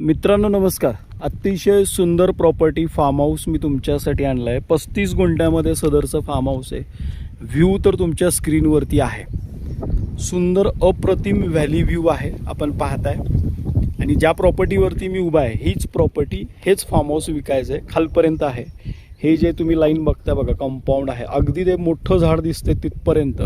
मित्रांनो नमस्कार. अतिशय सुंदर प्रॉपर्टी फार्म हाऊस मी तुमच्यासाठी आणला आहे. 35 गुंठ्यामध्ये सदरचं फार्म हाऊस आहे. व्ह्यू तर तुमच्या स्क्रीनवरती आहे. सुंदर अप्रतिम व्हॅली व्ह्यू आहे आपण पाहताय. आणि ज्या प्रॉपर्टीवरती मी उभा आहे हीच प्रॉपर्टी, हेच फार्म हाऊस विकायचं आहे. खालपर्यंत आहे. हे जे तुम्ही लाईन बघता बघा, कंपाऊंड आहे. अगदी ते मोठं झाड दिसते तिथपर्यंत.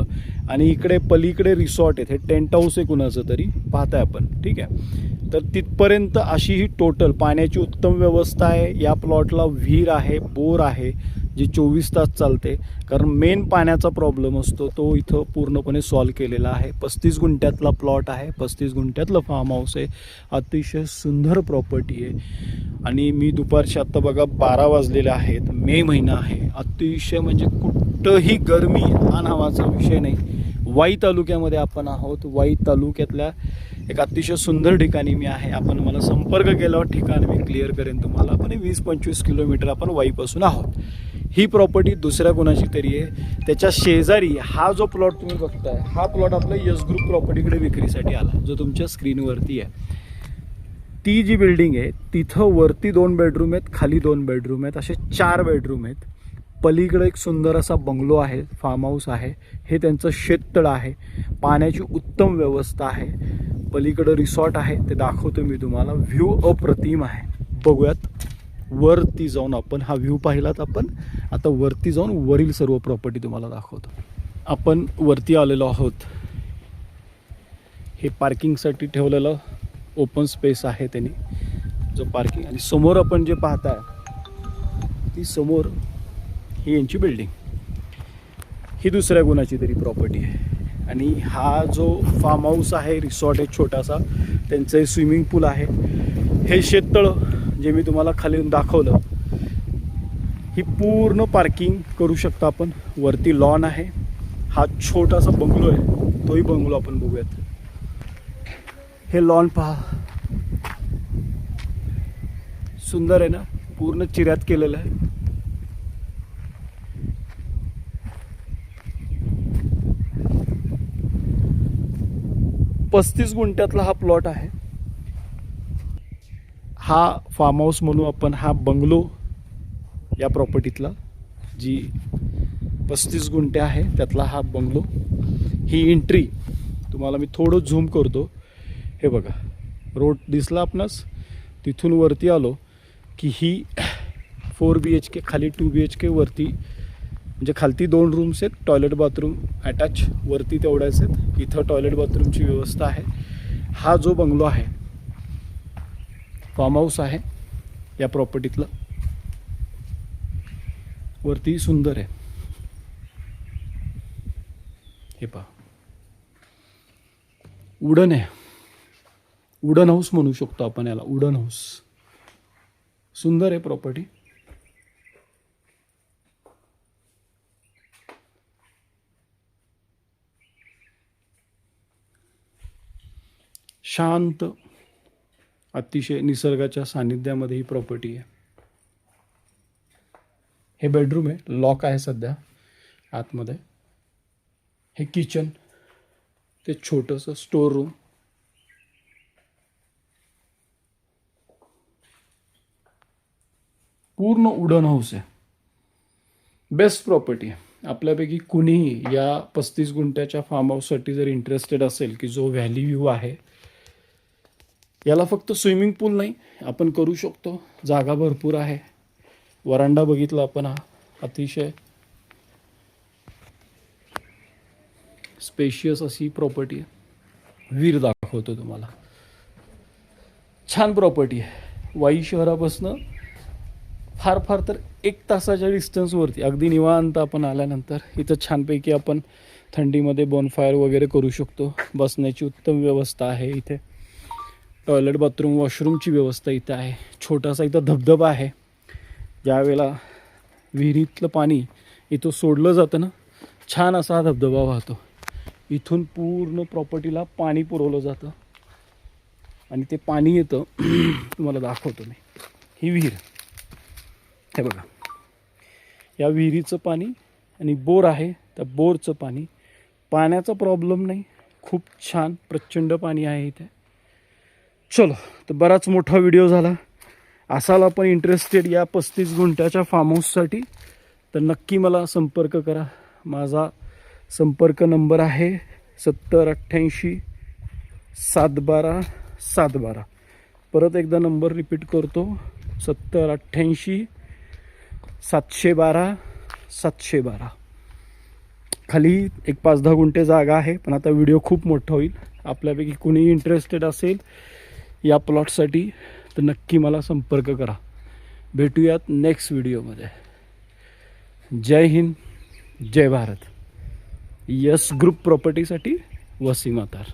आणि इकडे पलीकडे रिसॉर्ट आहे. हे टेंट हाऊस आहे कुणाचं तरी, पाहताय आपण. ठीक आहे. तर तिथपर्यंत अशी ही टोटल पाण्याची उत्तम व्यवस्था आहे. या प्लॉटला विहीर आहे, बोर आहे, जी 24 तास चालते. कारण मेन पाण्याचा प्रॉब्लेम असतो तो इथं पूर्णपणे सॉल्व केलेला आहे. 35 गुंठ्यातला प्लॉट आहे, 35 गुंठ्यातलं फार्म हाऊस आहे. अतिशय सुंदर प्रॉपर्टी आहे. आणि मी दुपारचे आत्ता बघा 12 वाजलेले आहेत. मे महिना आहे. अतिशय म्हणजे कुठंही गरमी हा नावाचा विषय नाही. वाई तालुक्यामध्ये आपण आहोत. वाई तालुक्यातल्या एक अतिशय सुंदर ठिकाणी मी आहे. आपण मला संपर्क केल्यावर ठिकाण मी क्लिअर करेन तुम्हाला. आपण 20-25 किलोमीटर आपण वाईपासून आहोत. ही प्रॉपर्टी दुसऱ्या कोणाची तरी आहे. त्याच्या शेजारी हा जो प्लॉट तुम्ही बघताय, हा प्लॉट आपला यस ग्रुप प्रॉपर्टीकडे विक्रीसाठी आला, जो तुमच्या स्क्रीनवरती आहे. ती जी बिल्डिंग आहे तिथं वरती 2 बेडरूम आहेत, खाली 2 बेडरूम आहेत, असे 4 बेडरूम आहेत. पलीकडे एक सुंदर असा बंगलो आहे, फार्म हाऊस आहे. हे त्यांचं शेततळ आहे. पाण्याची उत्तम व्यवस्था आहे. पलीकडं रिसॉर्ट आहे, ते दाखवतो मी तुम्हाला. व्ह्यू अप्रतिम आहे. बघूयात वरती जाऊन आपण. हा व्ह्यू पाहिलात आपण. आता वरती जाऊन वरील सर्व प्रॉपर्टी तुम्हाला दाखवतो. आपण वरती आलेलो आहोत. हे पार्किंगसाठी ठेवलेलं ओपन स्पेस आहे त्यांनी, जो पार्किंग. आणि समोर आपण जे पाहताय ती समोर ही यांची बिल्डिंग. ही दुसऱ्या गुणाची तरी प्रॉपर्टी आहे. आणि हा जो फार्म हाऊस आहे, रिसॉर्ट आहे छोटासा, त्यांचं स्विमिंग पूल आहे. हे शेततळ जे मी तुम्हाला खाली दाखवलं, ही पूर्ण पार्किंग करू शकता आपण. वरती लॉन आहे. हा छोटासा बंगलो आहे, तोही बंगलो आपण बघूयात. हे लॉन पहा, सुंदर आहे ना, पूर्ण चिऱ्यात केलेलं आहे. पस्तीस गुंठ्यातला हा प्लॉट आहे. हा फार्म हाऊस म्हणू आपण, हा बंगलो या प्रॉपर्टीतला, जी 35 गुंठे आहे त्यातला हा बंगलो. ही एंट्री तुम्हाला मी थोडं झूम करतो. हे बघा, रोड दिसला आपणास. तिथून वरती आलो की ही 4 BHK, खाली 2 BHK, वरती म्हणजे खालती 2 रूम्स आहेत, टॉयलेट बाथरूम अटॅच. वरती तेवढ्याच आहेत. इथं टॉयलेट बाथरूमची व्यवस्था आहे. हा जो बंगलो आहे, फार्म हाऊस आहे या प्रॉपर्टीतलं, वरती सुंदर आहे. हे पहा, वुडन आहे. वुडन हाऊस म्हणू शकतो आपण याला, वुडन हाऊस. सुंदर आहे प्रॉपर्टी. शांत, अतिशय निसर्गाच्या सानिध्यामध्ये ही प्रॉपर्टी आहे. हे बेडरूम आहे, लॉक आहे सध्या आतमध्ये. हे किचन, ते छोटंसं स्टोर रूम. पूर्ण वुडन हाऊस आहे. बेस्ट प्रॉपर्टी आहे. आपल्यापैकी कुणीही या 35 गुंठ्याच्या फार्म हाऊससाठी जर इंटरेस्टेड असेल, की जो व्हॅली व्ह्यू आहे, याला फक्त स्विमिंग पूल नाही, आपण करू शकतो. जागा भरपूर आहे. वरांडा बघितला आपण, हा अतिशय स्पेशियस अशी प्रॉपर्टी आहे. विहीर दाखवतो तुम्हाला. छान प्रॉपर्टी आहे. वाई शहरापासून फार फार तर 1 तासाच्या डिस्टन्सवरती, अगदी निवांत आपण आल्यानंतर इथं छानपैकी आपण थंडीमध्ये बॉनफायर वगैरे करू शकतो. बसण्याची उत्तम व्यवस्था आहे इथे. टॉयलेट बाथरूम वॉशरूमची व्यवस्था इथं आहे. छोटासा इथं धबधबा आहे. ज्यावेळेला विहिरीतलं पाणी इथं सोडलं जातं ना, छान असा हा धबधबा वाहतो. इथून पूर्ण प्रॉपर्टीला पाणी पुरवलं जातं. आणि ते पाणी येतं तुम्हाला दाखवतो मी. ही विहीर, हे बघा, या विहिरीचं पाणी आणि बोर आहे, त्या बोरचं पाणी. पाण्याचा प्रॉब्लेम नाही, खूप छान प्रचंड पाणी आहे इथे. चलो, तर बराच मोठा व्हिडिओ झाला. असाल आपण इंटरेस्टेड या 35 गुंठ्याच्या फार्म हाऊससाठी तर नक्की मला संपर्क करा. माझा संपर्क नंबर आहे 7088 712 712. परत एकदा नंबर रिपीट करतो, 7088 712 712. खाली एक 5-10 गुंठे जागा आहे, पण आता व्हिडिओ खूप मोठा होईल. आपल्यापैकी कुणीही इंटरेस्टेड असेल या प्लॉटसाठी तर नक्की मला संपर्क करा. भेटूयात नेक्स्ट व्हिडिओमध्ये. जय हिंद, जय भारत. यस ग्रुप प्रॉपर्टीसाठी वसीम आतार.